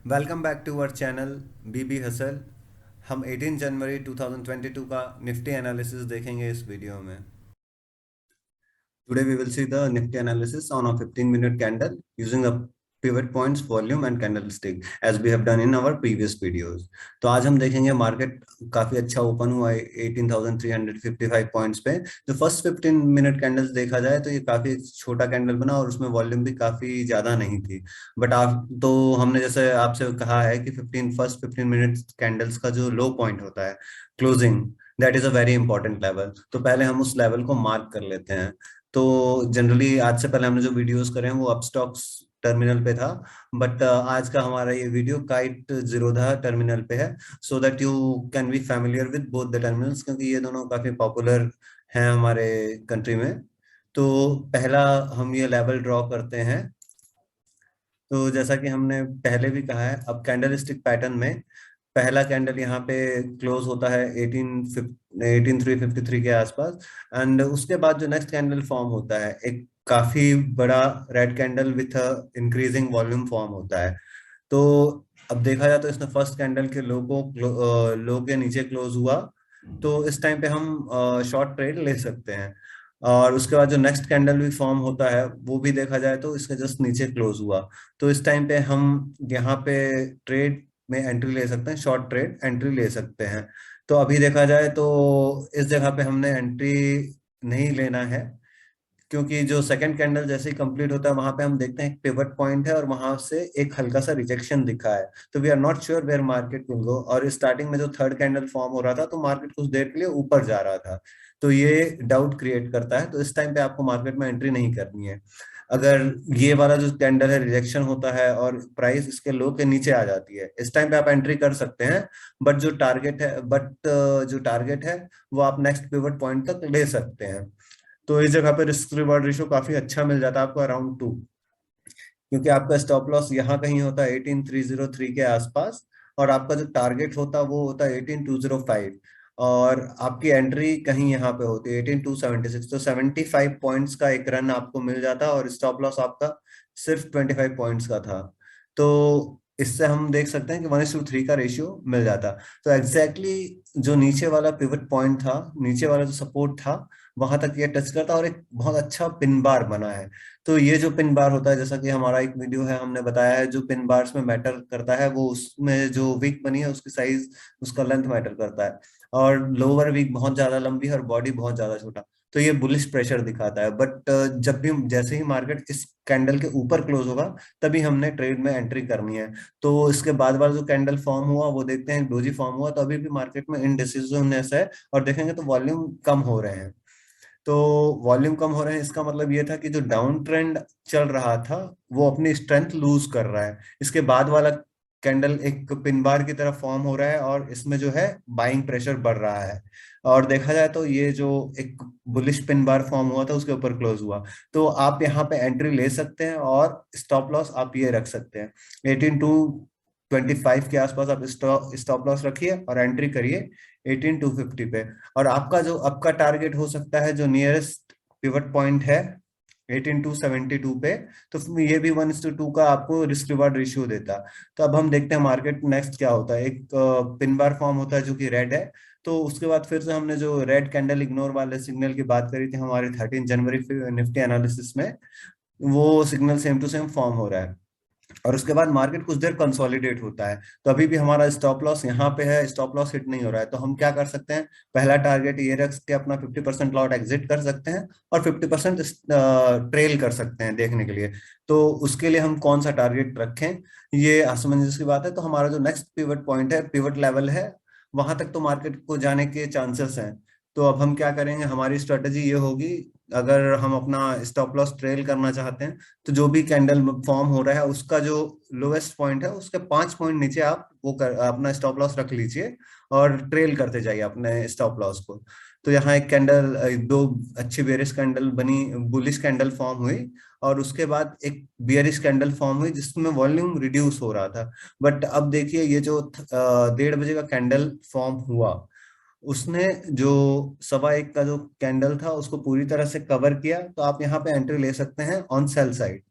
Welcome back to our channel BB hustle. हम 18 जनवरी 2022 का Nifty analysis देखेंगे इस वीडियो में। Today we will see the Nifty analysis on a 15-minute candle using a pivot points, volume and candlestick as we have done in our previous videos. तो आज हम देखेंगे market काफी अच्छा ओपन हुआ है 18,355 पॉइंट्स पे। जो फर्स्ट 15 मिनट कैंडल्स देखा जाए तो ये काफी छोटा कैंडल बना और उसमें वॉल्यूम भी काफी ज्यादा नहीं थी। बट आप तो हमने जैसे आपसे कहा है कि 15 मिनट कैंडल्स का जो लो पॉइंट होता है closing, that is a very important level. तो पहले हम उस लेवल को मार्क कर लेते हैं। तो जनरली आज से पहले हमने जो वीडियोस करे हैं वो अपस्टॉक्स टर्मिनल पे था, बट आज का हमारा ये वीडियो काइट जीरोधा टर्मिनल पे है, so that you can be familiar with both the terminals, क्योंकि ये दोनों काफी पॉपुलर हैं हमारे कंट्री में। तो पहला हम ये लेवल ड्रॉ करते हैं। तो जैसा कि हमने पहले भी कहा है, अब कैंडल स्टिक पैटर्न में पहला कैंडल यहाँ पे क्लोज होता है 18,353 के आसपास। एंड उसके बाद जो नेक्स्ट कैंडल फॉर्म होता है एक काफी बड़ा red candle with increasing volume form होता है। तो अब देखा जाए तो इसने फर्स्ट कैंडल के लो के नीचे क्लोज हुआ, तो इस टाइम पे हम शॉर्ट ट्रेड ले सकते हैं। और उसके बाद जो नेक्स्ट कैंडल भी फॉर्म होता है वो भी देखा जाए तो इसके जस्ट नीचे क्लोज हुआ। तो इस टाइम पे हम यहाँ पे ट्रेड में एंट्री ले सकते हैं, शॉर्ट ट्रेड एंट्री ले सकते हैं। तो अभी देखा जाए तो इस जगह पे हमने एंट्री नहीं लेना है, क्योंकि जो सेकंड कैंडल जैसे ही कंप्लीट होता है वहां पे हम देखते हैं एक पिवट पॉइंट है और वहां से एक हल्का सा रिजेक्शन दिखा है। तो we are not sure where market will go. और स्टार्टिंग में जो थर्ड कैंडल फॉर्म हो रहा था तो मार्केट कुछ देर के लिए ऊपर जा रहा था, तो ये डाउट क्रिएट करता है। तो इस टाइम पे आपको मार्केट में एंट्री नहीं करनी है। अगर ये वाला जो कैंडल है रिजेक्शन होता है और प्राइस इसके लो के नीचे आ जाती है, इस टाइम पे आप एंट्री कर सकते हैं। बट जो टारगेट है वो आप नेक्स्ट पिवट पॉइंट तक ले सकते हैं। तो इस जगह पे रिस्क रिवॉर्ड रेशियो काफी अच्छा मिल जाता है आपको, अराउंड 2, क्योंकि आपका स्टॉप लॉस यहाँ कहीं होता है 18,303 के आसपास, और आपका जो टारगेट होता है वो होता है 18,205, और आपकी एंट्री कहीं यहाँ पे होती है 18,276। तो 75 पॉइंट्स का एक रन आपको मिल जाता है और स्टॉप लॉस आपका सिर्फ 25 पॉइंट्स का था। तो इससे हम देख सकते हैं कि 1:3 का रेशियो मिल जाता। तो एग्जैक्टली जो नीचे वाला पिवट पॉइंट था, नीचे वाला जो सपोर्ट था, वहां तक ये टच करता और एक बहुत अच्छा पिन बार बना है। तो ये जो पिन बार होता है, जैसा कि हमारा एक वीडियो है हमने बताया है, जो पिन बार्स में मैटर करता है वो उसमें जो वीक बनी है उसकी साइज, उसका लेंथ मैटर करता है। और लोअर वीक बहुत ज्यादा लंबी है और बॉडी बहुत ज्यादा छोटा, तो ये बुलिश प्रेशर दिखाता है। बट जब भी जैसे ही मार्केट इस कैंडल के ऊपर क्लोज होगा तभी हमने ट्रेड में एंट्री करनी है। तो इसके बाद वाला जो कैंडल फॉर्म हुआ वो देखते हैं, डोजी फॉर्म हुआ, तो अभी भी मार्केट में इनडिसिसिवनेस है। और देखेंगे तो वॉल्यूम कम हो रहे हैं। तो वॉल्यूम कम हो रहे हैं इसका मतलब ये था कि जो डाउन ट्रेंड चल रहा था वो अपनी स्ट्रेंथ लूज कर रहा है। इसके बाद वाला कैंडल एक पिन बार की तरह फॉर्म हो रहा है और इसमें जो है बाइंग प्रेशर बढ़ रहा है। और देखा जाए तो ये जो एक बुलिश पिन बार फॉर्म हुआ था उसके ऊपर क्लोज हुआ। तो आप यहाँ पे एंट्री ले सकते हैं और स्टॉप लॉस आप ये रख सकते हैं 18,225 के आसपास। आप स्टॉप लॉस रखिए और एंट्री करिए 18,250 पे। और आपका जो आपका टारगेट हो सकता है जो नियरेस्ट पिवट पॉइंट है 18,272 पे, तो ये भी 1:2 का आपको रिस्क रिवार्ड रेशियो देता। तो अब हम देखते हैं मार्केट नेक्स्ट क्या होता है। एक पिन बार फॉर्म होता है जो कि रेड है। तो उसके बाद फिर से हमने जो रेड कैंडल इग्नोर वाले सिग्नल की बात करी थी हमारे 13 जनवरी निफ्टी एनालिसिस में, वो signal same to same form हो रहा है। और उसके बाद मार्केट कुछ देर कंसोलिडेट होता है। तो अभी भी हमारा स्टॉप लॉस यहाँ पे है, स्टॉप लॉस हिट नहीं हो रहा है। तो हम क्या कर सकते हैं, पहला टारगेट ये रख के अपना 50% लॉट एग्जिट कर सकते हैं और 50% ट्रेल कर सकते हैं देखने के लिए। तो उसके लिए हम कौन सा टारगेट रखें, ये असमंजस की बात है। तो हमारा जो नेक्स्ट पिवट पॉइंट है, पिवट लेवल है, वहां तक तो मार्केट को जाने के चांसेस हैं। तो अब हम क्या करेंगे, हमारी स्ट्रेटेजी ये होगी, अगर हम अपना स्टॉप लॉस ट्रेल करना चाहते हैं तो जो भी कैंडल फॉर्म हो रहा है उसका जो लोएस्ट पॉइंट है उसके 5 पॉइंट नीचे आप अपना स्टॉप लॉस रख लीजिए और ट्रेल करते जाइए अपने स्टॉप लॉस को। तो यहाँ एक कैंडल, दो अच्छी बेरिश कैंडल बनी, बुलिश कैंडल फॉर्म हुई, और उसके बाद एक बियरिश कैंडल फॉर्म हुई जिसमें वॉल्यूम रिड्यूस हो रहा था। बट अब देखिए ये जो 1:30 बजे का कैंडल फॉर्म हुआ, उसने जो 1:15 का जो कैंडल था उसको पूरी तरह से कवर किया। तो आप यहाँ पे एंट्री ले सकते हैं on sell side.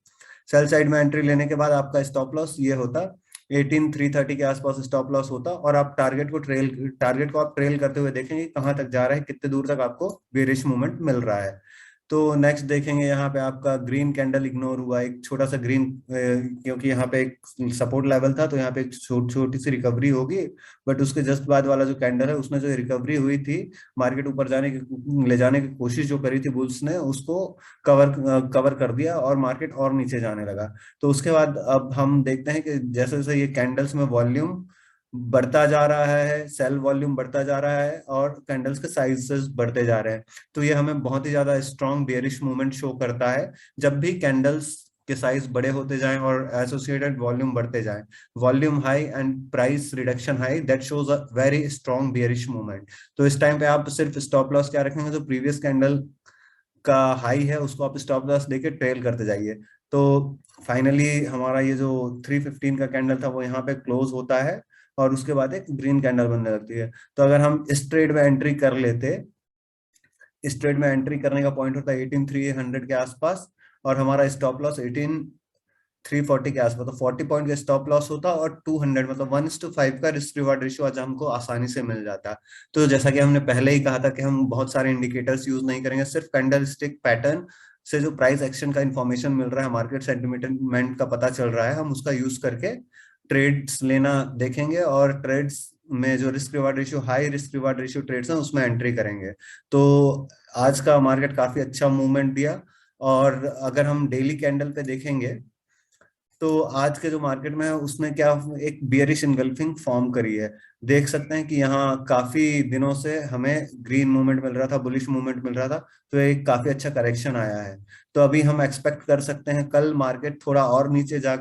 Sell side में एंट्री लेने के बाद आपका स्टॉप लॉस ये होता 18,330 के आसपास स्टॉप लॉस होता और आप टारगेट को आप ट्रेल करते हुए देखेंगे कहाँ तक जा रहा है, कितने दूर तक आपको बेरिश मूवमेंट मिल रहा है। तो नेक्स्ट देखेंगे यहाँ पे आपका ग्रीन कैंडल इग्नोर हुआ, एक छोटा सा ग्रीन, क्योंकि यहाँ पे एक सपोर्ट लेवल था तो यहाँ पे एक छोटी सी रिकवरी होगी, बट उसके जस्ट बाद वाला जो कैंडल है उसमें जो रिकवरी हुई थी, मार्केट ऊपर ले जाने की कोशिश जो करी थी बुल्स ने, उसको कवर कर दिया और मार्केट और नीचे जाने लगा। तो उसके बाद अब हम देखते हैं कि जैसे जैसे ये कैंडल्स में वॉल्यूम बढ़ता जा रहा है, सेल वॉल्यूम बढ़ता जा रहा है और कैंडल्स के साइजेस बढ़ते जा रहे हैं, तो ये हमें बहुत ही ज्यादा स्ट्रॉन्ग बेयरिश मूवमेंट शो करता है। जब भी कैंडल्स के साइज बड़े होते जाएं और एसोसिएटेड वॉल्यूम बढ़ते जाएं, volume high and price reduction high, that shows a very strong bearish movement. तो इस टाइम पे आप सिर्फ स्टॉप लॉस क्या रखेंगे, जो प्रीवियस कैंडल का हाई है उसको आप स्टॉप लॉस देके ट्रेल करते जाइए। तो फाइनली हमारा ये जो 315 का कैंडल था वो यहाँ पे क्लोज होता है और उसके बाद एक ग्रीन कैंडल बनने लगती है। तो अगर हम इस ट्रेड में एंट्री कर लेते, इस ट्रेड में एंट्री करने का पॉइंट होता है 18,300 के आसपास और हमारा स्टॉप लॉस 18,340 के आसपास, तो 40 पॉइंट का स्टॉप लॉस होता और 200 मतलब 1:5 का रिस्क रिवार्ड रेशियो आज हमको आसानी से मिल जाता। तो जैसा कि हमने पहले ही कहा था कि हम बहुत सारे इंडिकेटर्स यूज नहीं करेंगे, सिर्फ कैंडल स्टिक पैटर्न से जो प्राइस एक्शन का इंफॉर्मेशन मिल रहा है, मार्केट सेंटिमेंट का पता चल रहा है, हम उसका यूज करके ट्रेड्स लेना देखेंगे और ट्रेड्स में जो risk reward ratio, high risk reward ratio trades हैं उसमें एंट्री करेंगे। तो आज का मार्केट काफी अच्छा मूवमेंट दिया। और अगर हम डेली कैंडल पे देखेंगे तो आज के जो मार्केट में है उसने क्या एक बियरिश इनगल्फिंग फॉर्म करी है। देख सकते हैं कि यहाँ काफी दिनों से हमें ग्रीन मूवमेंट मिल रहा था, बुलिश मूवमेंट मिल रहा था, तो एक काफी अच्छा करेक्शन आया है। तो अभी हम एक्सपेक्ट कर सकते हैं कल मार्केट थोड़ा और नीचे जा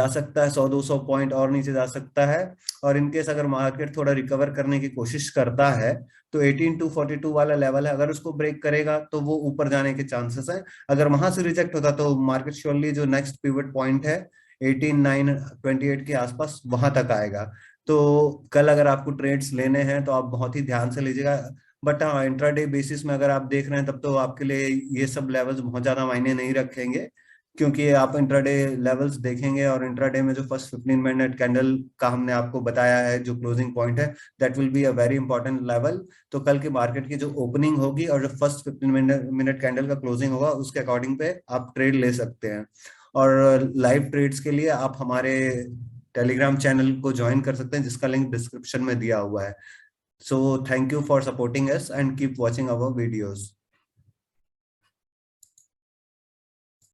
सकता है, 100-200 पॉइंट और नीचे जा सकता है। और इनकेस अगर मार्केट थोड़ा रिकवर करने की कोशिश करता है तो 18,242 वाला लेवल है, अगर उसको ब्रेक करेगा तो वो ऊपर जाने के चांसेस हैं। अगर वहां से रिजेक्ट होता तो मार्केट श्योरली जो नेक्स्ट पिवट पॉइंट है 18,928 के आसपास वहां तक आएगा। तो कल अगर आपको ट्रेड्स लेने हैं तो आप बहुत ही ध्यान से लीजिएगा। बट हाँ, इंट्राडे बेसिस में अगर आप देख रहे हैं तब तो आपके लिए ये सब लेवल्स बहुत ज्यादा मायने नहीं रखेंगे, क्योंकि आप इंट्राडे लेवल्स देखेंगे और इंट्राडे में जो फर्स्ट 15 मिनट कैंडल का हमने आपको बताया है जो क्लोजिंग पॉइंट है, that will be a very important level. तो कल के मार्केट की जो ओपनिंग होगी और जो फर्स्ट 15 मिनट कैंडल का क्लोजिंग होगा उसके अकॉर्डिंग पे आप ट्रेड ले सकते हैं। और लाइव ट्रेड्स के लिए आप हमारे टेलीग्राम चैनल को ज्वाइन कर सकते हैं जिसका लिंक डिस्क्रिप्शन में दिया हुआ है। So thank you for supporting us and keep watching our videos.